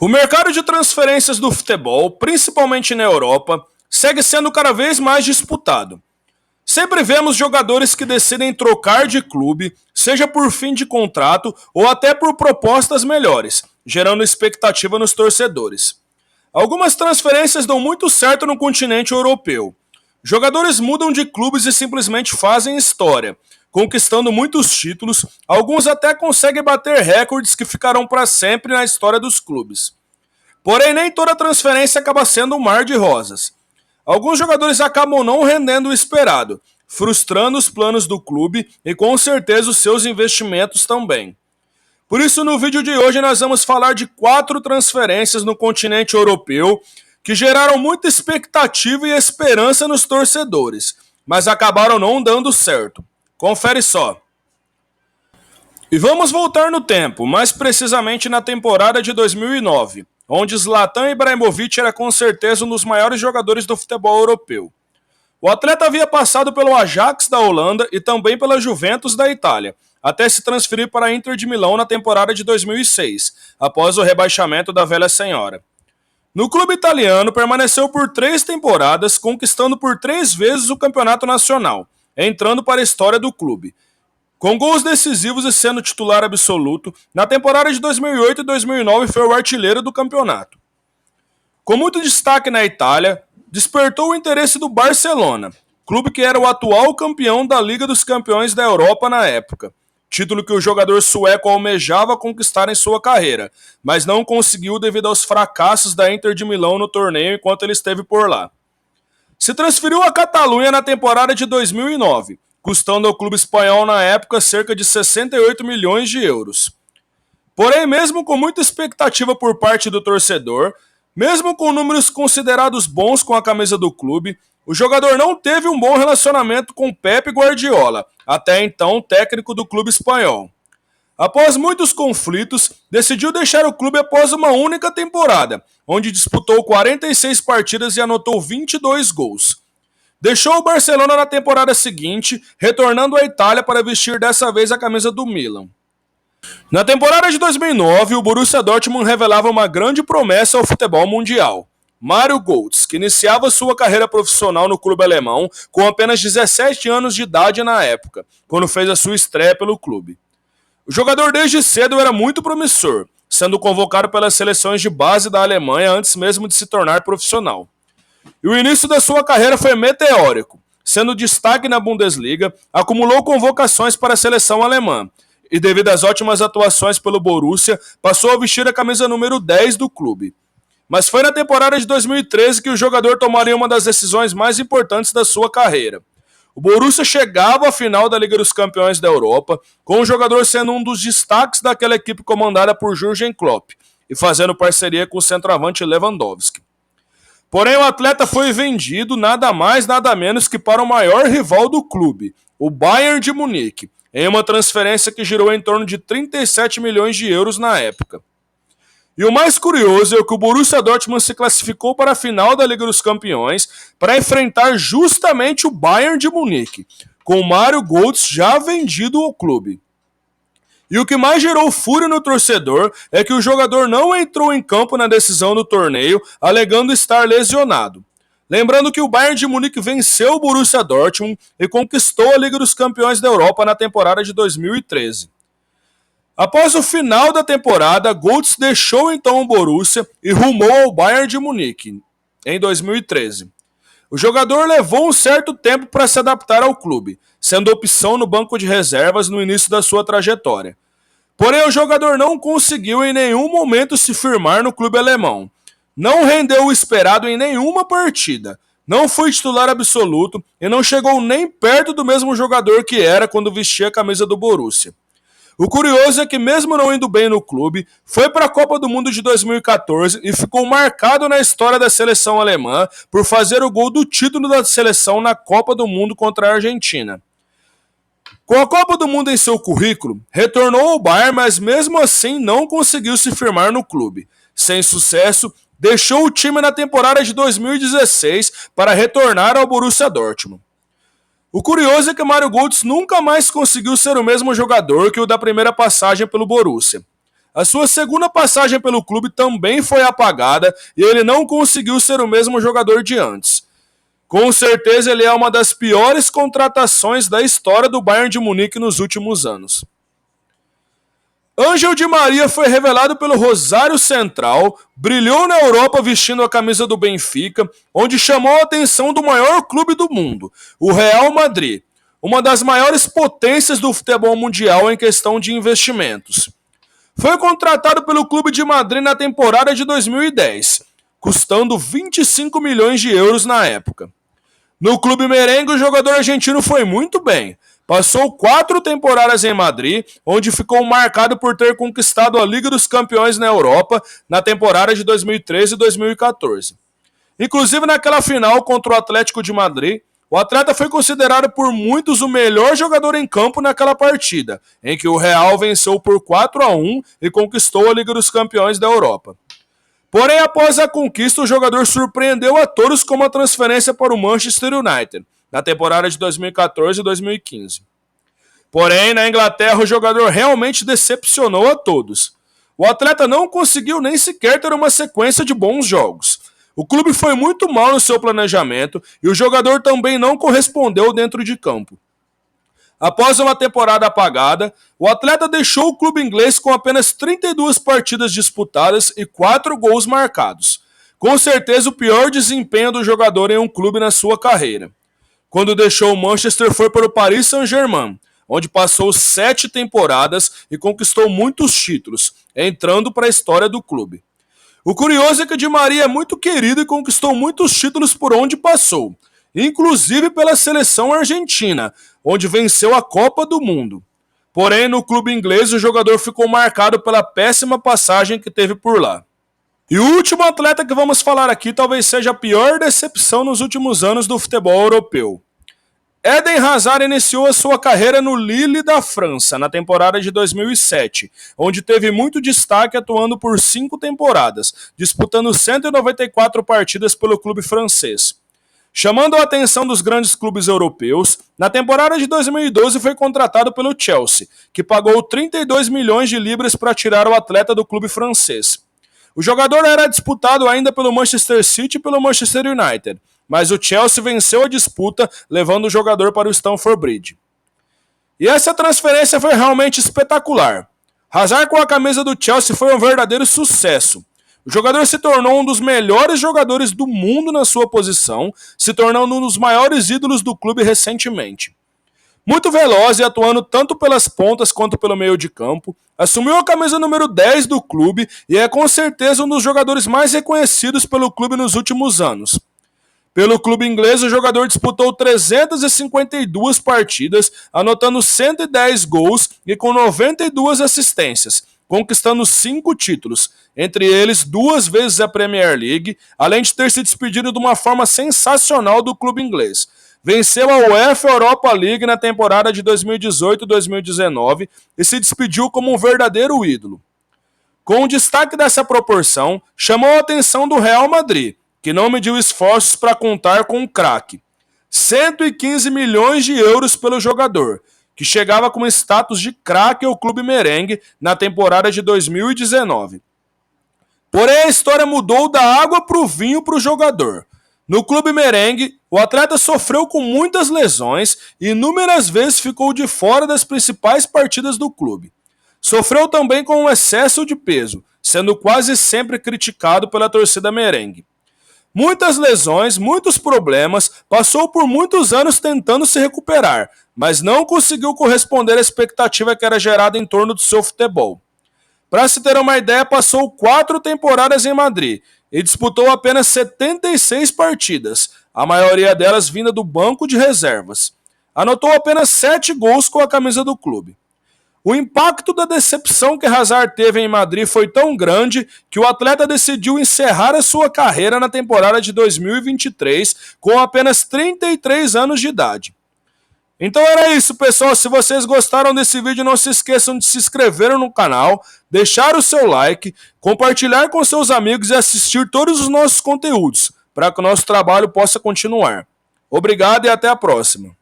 O mercado de transferências do futebol, principalmente na Europa, segue sendo cada vez mais disputado. Sempre vemos jogadores que decidem trocar de clube, seja por fim de contrato ou até por propostas melhores, gerando expectativa nos torcedores. Algumas transferências dão muito certo no continente europeu. Jogadores mudam de clubes e simplesmente fazem história, conquistando muitos títulos, alguns até conseguem bater recordes que ficarão para sempre na história dos clubes. Porém, nem toda transferência acaba sendo um mar de rosas. Alguns jogadores acabam não rendendo o esperado, frustrando os planos do clube e com certeza os seus investimentos também. Por isso, no vídeo de hoje nós vamos falar de 4 transferências no continente europeu que geraram muita expectativa e esperança nos torcedores, mas acabaram não dando certo. Confere só. E vamos voltar no tempo, mais precisamente na temporada de 2009, onde Zlatan Ibrahimovic era com certeza um dos maiores jogadores do futebol europeu. O atleta havia passado pelo Ajax da Holanda e também pela Juventus da Itália, até se transferir para a Inter de Milão na temporada de 2006, após o rebaixamento da Velha Senhora. No clube italiano, permaneceu por 3 temporadas, conquistando por 3 vezes o campeonato nacional, entrando para a história do clube. Com gols decisivos e sendo titular absoluto, na temporada de 2008 e 2009 foi o artilheiro do campeonato. Com muito destaque na Itália, despertou o interesse do Barcelona, clube que era o atual campeão da Liga dos Campeões da Europa na época, título que o jogador sueco almejava conquistar em sua carreira, mas não conseguiu devido aos fracassos da Inter de Milão no torneio enquanto ele esteve por lá. Se transferiu à Catalunha na temporada de 2009, custando ao clube espanhol na época cerca de 68 milhões de euros. Porém, mesmo com muita expectativa por parte do torcedor, mesmo com números considerados bons com a camisa do clube, o jogador não teve um bom relacionamento com Pep Guardiola, até então técnico do clube espanhol. Após muitos conflitos, decidiu deixar o clube após uma única temporada, onde disputou 46 partidas e anotou 22 gols. Deixou o Barcelona na temporada seguinte, retornando à Itália para vestir dessa vez a camisa do Milan. Na temporada de 2009, o Borussia Dortmund revelava uma grande promessa ao futebol mundial. Mario Götze, que iniciava sua carreira profissional no clube alemão com apenas 17 anos de idade na época, quando fez a sua estreia pelo clube. O jogador desde cedo era muito promissor, sendo convocado pelas seleções de base da Alemanha antes mesmo de se tornar profissional. E o início da sua carreira foi meteórico, sendo destaque na Bundesliga, acumulou convocações para a seleção alemã, e devido às ótimas atuações pelo Borussia, passou a vestir a camisa número 10 do clube. Mas foi na temporada de 2013 que o jogador tomaria uma das decisões mais importantes da sua carreira. O Borussia chegava à final da Liga dos Campeões da Europa, com o jogador sendo um dos destaques daquela equipe comandada por Jürgen Klopp, e fazendo parceria com o centroavante Lewandowski. Porém, o atleta foi vendido nada mais nada menos que para o maior rival do clube, o Bayern de Munique, em uma transferência que girou em torno de 37 milhões de euros na época. E o mais curioso é que o Borussia Dortmund se classificou para a final da Liga dos Campeões para enfrentar justamente o Bayern de Munique, com o Mario Götze já vendido ao clube. E o que mais gerou fúria no torcedor é que o jogador não entrou em campo na decisão do torneio, alegando estar lesionado. Lembrando que o Bayern de Munique venceu o Borussia Dortmund e conquistou a Liga dos Campeões da Europa na temporada de 2013. Após o final da temporada, Götze deixou então o Borussia e rumou ao Bayern de Munique, em 2013. O jogador levou um certo tempo para se adaptar ao clube, sendo opção no banco de reservas no início da sua trajetória. Porém, o jogador não conseguiu em nenhum momento se firmar no clube alemão. Não rendeu o esperado em nenhuma partida, não foi titular absoluto e não chegou nem perto do mesmo jogador que era quando vestia a camisa do Borussia. O curioso é que, mesmo não indo bem no clube, foi para a Copa do Mundo de 2014 e ficou marcado na história da seleção alemã por fazer o gol do título da seleção na Copa do Mundo contra a Argentina. Com a Copa do Mundo em seu currículo, retornou ao Bayern, mas mesmo assim não conseguiu se firmar no clube. Sem sucesso, deixou o time na temporada de 2016 para retornar ao Borussia Dortmund. O curioso é que Mario Götze nunca mais conseguiu ser o mesmo jogador que o da primeira passagem pelo Borussia. A sua segunda passagem pelo clube também foi apagada e ele não conseguiu ser o mesmo jogador de antes. Com certeza ele é uma das piores contratações da história do Bayern de Munique nos últimos anos. Ángel Di Maria foi revelado pelo Rosário Central, brilhou na Europa vestindo a camisa do Benfica, onde chamou a atenção do maior clube do mundo, o Real Madrid, uma das maiores potências do futebol mundial em questão de investimentos. Foi contratado pelo Clube de Madrid na temporada de 2010, custando 25 milhões de euros na época. No clube merengue, o jogador argentino foi muito bem. Passou 4 temporadas em Madrid, onde ficou marcado por ter conquistado a Liga dos Campeões na Europa na temporada de 2013 e 2014. Inclusive naquela final contra o Atlético de Madrid, o atleta foi considerado por muitos o melhor jogador em campo naquela partida, em que o Real venceu por 4-1 e conquistou a Liga dos Campeões da Europa. Porém, após a conquista, o jogador surpreendeu a todos com uma transferência para o Manchester United, na temporada de 2014 e 2015. Porém, na Inglaterra, o jogador realmente decepcionou a todos. O atleta não conseguiu nem sequer ter uma sequência de bons jogos. O clube foi muito mal no seu planejamento e o jogador também não correspondeu dentro de campo. Após uma temporada apagada, o atleta deixou o clube inglês com apenas 32 partidas disputadas e 4 gols marcados. Com certeza o pior desempenho do jogador em um clube na sua carreira. Quando deixou o Manchester foi para o Paris Saint-Germain, onde passou 7 temporadas e conquistou muitos títulos, entrando para a história do clube. O curioso é que Di Maria é muito querido e conquistou muitos títulos por onde passou, inclusive pela seleção argentina, onde venceu a Copa do Mundo. Porém, no clube inglês, o jogador ficou marcado pela péssima passagem que teve por lá. E o último atleta que vamos falar aqui talvez seja a pior decepção nos últimos anos do futebol europeu. Eden Hazard iniciou a sua carreira no Lille da França, na temporada de 2007, onde teve muito destaque atuando por 5 temporadas, disputando 194 partidas pelo clube francês. Chamando a atenção dos grandes clubes europeus, na temporada de 2012 foi contratado pelo Chelsea, que pagou 32 milhões de libras para tirar o atleta do clube francês. O jogador era disputado ainda pelo Manchester City e pelo Manchester United, mas o Chelsea venceu a disputa, levando o jogador para o Stamford Bridge. E essa transferência foi realmente espetacular. Hazard com a camisa do Chelsea foi um verdadeiro sucesso. O jogador se tornou um dos melhores jogadores do mundo na sua posição, se tornando um dos maiores ídolos do clube recentemente. Muito veloz e atuando tanto pelas pontas quanto pelo meio de campo, assumiu a camisa número 10 do clube e é com certeza um dos jogadores mais reconhecidos pelo clube nos últimos anos. Pelo clube inglês, o jogador disputou 352 partidas, anotando 110 gols e com 92 assistências, conquistando 5 títulos, entre eles 2 vezes a Premier League, além de ter se despedido de uma forma sensacional do clube inglês. Venceu a UEFA Europa League na temporada de 2018-2019 e se despediu como um verdadeiro ídolo. Com o destaque dessa proporção, chamou a atenção do Real Madrid, que não mediu esforços para contar com um craque. 115 milhões de euros pelo jogador, que chegava com status de craque ao clube merengue na temporada de 2019. Porém, a história mudou da água para o vinho para o jogador. No clube merengue, o atleta sofreu com muitas lesões e inúmeras vezes ficou de fora das principais partidas do clube. Sofreu também com um excesso de peso, sendo quase sempre criticado pela torcida merengue. Muitas lesões, muitos problemas, passou por muitos anos tentando se recuperar, mas não conseguiu corresponder à expectativa que era gerada em torno do seu futebol. Para se ter uma ideia, passou 4 temporadas em Madrid e disputou apenas 76 partidas, a maioria delas vinda do banco de reservas. Anotou apenas 7 gols com a camisa do clube. O impacto da decepção que Hazard teve em Madrid foi tão grande que o atleta decidiu encerrar a sua carreira na temporada de 2023 com apenas 33 anos de idade. Então era isso, pessoal. Se vocês gostaram desse vídeo, não se esqueçam de se inscrever no canal, deixar o seu like, compartilhar com seus amigos e assistir todos os nossos conteúdos, para que o nosso trabalho possa continuar. Obrigado e até a próxima.